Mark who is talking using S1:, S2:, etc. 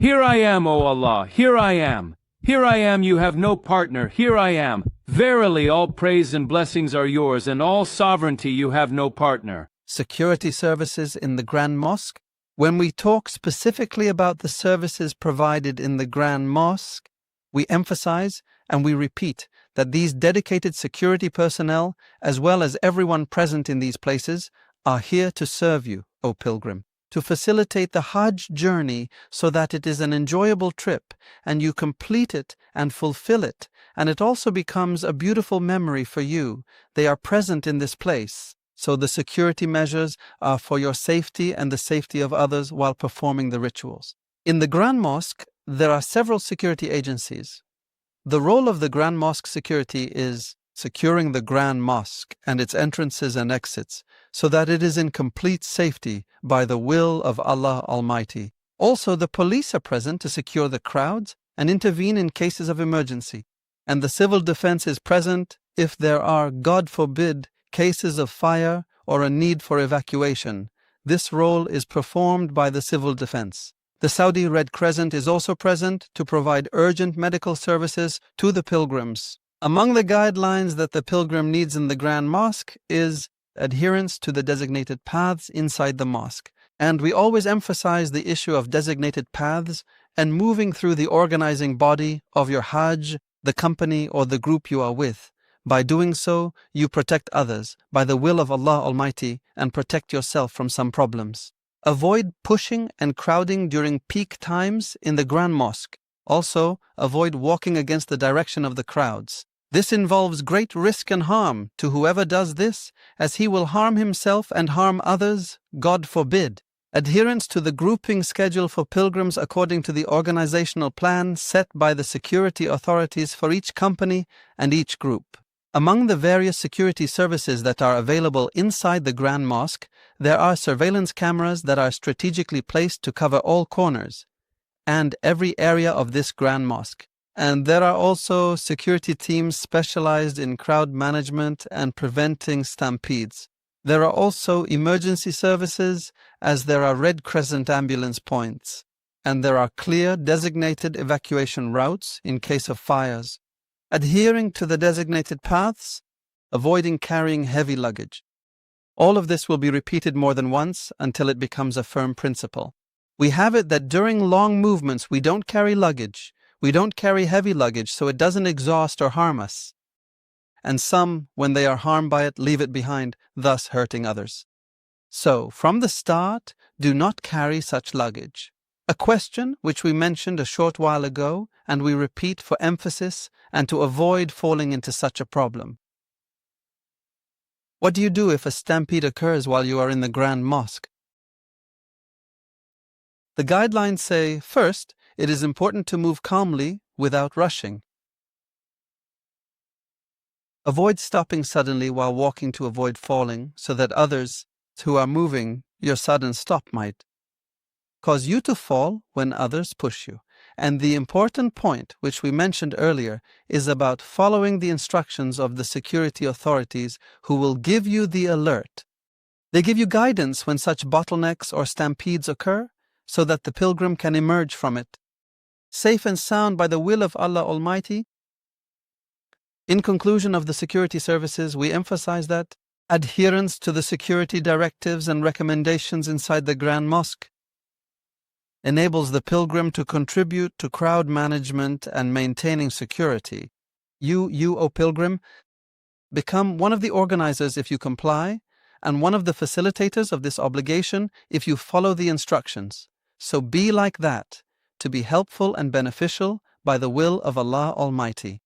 S1: Here I am, O Allah, here I am. Here I am, you have no partner, here I am. Verily all praise and blessings are yours, and all sovereignty you have no partner.
S2: Security services in the Grand Mosque. When we talk specifically about the services provided in the Grand Mosque, we emphasize and we repeat that these dedicated security personnel, as well as everyone present in these places, are here to serve you, O pilgrim, to facilitate the Hajj journey so that it is an enjoyable trip and you complete it and fulfill it, and it also becomes a beautiful memory for you. They are present in this place, so the security measures are for your safety and the safety of others while performing the rituals. In the Grand Mosque, there are several security agencies. The role of the Grand Mosque security is securing the Grand Mosque and its entrances and exits so that it is in complete safety by the will of Allah Almighty. Also, the police are present to secure the crowds and intervene in cases of emergency. And the civil defense is present if there are, God forbid, cases of fire or a need for evacuation. This role is performed by the civil defense. The Saudi Red Crescent is also present to provide urgent medical services to the pilgrims. Among the guidelines that the pilgrim needs in the Grand Mosque is adherence to the designated paths inside the mosque. And we always emphasize the issue of designated paths and moving through the organizing body of your Hajj, the company or the group you are with. By doing so, you protect others by the will of Allah Almighty and protect yourself from some problems. Avoid pushing and crowding during peak times in the Grand Mosque. Also, avoid walking against the direction of the crowds. This involves great risk and harm to whoever does this, as he will harm himself and harm others, God forbid. Adherence to the grouping schedule for pilgrims according to the organizational plan set by the security authorities for each company and each group. Among the various security services that are available inside the Grand Mosque, there are surveillance cameras that are strategically placed to cover all corners and every area of this Grand Mosque. And there are also security teams specialized in crowd management and preventing stampedes. There are also emergency services, as there are Red Crescent ambulance points, and there are clear designated evacuation routes in case of fires. Adhering to the designated paths, avoiding carrying heavy luggage. All of this will be repeated more than once until it becomes a firm principle. We have it that during long movements we don't carry luggage, we don't carry heavy luggage so it doesn't exhaust or harm us. And some, when they are harmed by it, leave it behind, thus hurting others. So, from the start, do not carry such luggage. A question which we mentioned a short while ago, and we repeat for emphasis and to avoid falling into such a problem. What do you do if a stampede occurs while you are in the Grand Mosque? The guidelines say, first, it is important to move calmly without rushing. Avoid stopping suddenly while walking to avoid falling, so that others who are moving, your sudden stop might cause you to fall when others push you. And the important point, which we mentioned earlier, is about following the instructions of the security authorities who will give you the alert. They give you guidance when such bottlenecks or stampedes occur, so that the pilgrim can emerge from it, safe and sound by the will of Allah Almighty. In conclusion of the security services, we emphasize that adherence to the security directives and recommendations inside the Grand Mosque enables the pilgrim to contribute to crowd management and maintaining security. You, O pilgrim, become one of the organizers if you comply, and one of the facilitators of this obligation if you follow the instructions. So be like that, to be helpful and beneficial by the will of Allah Almighty.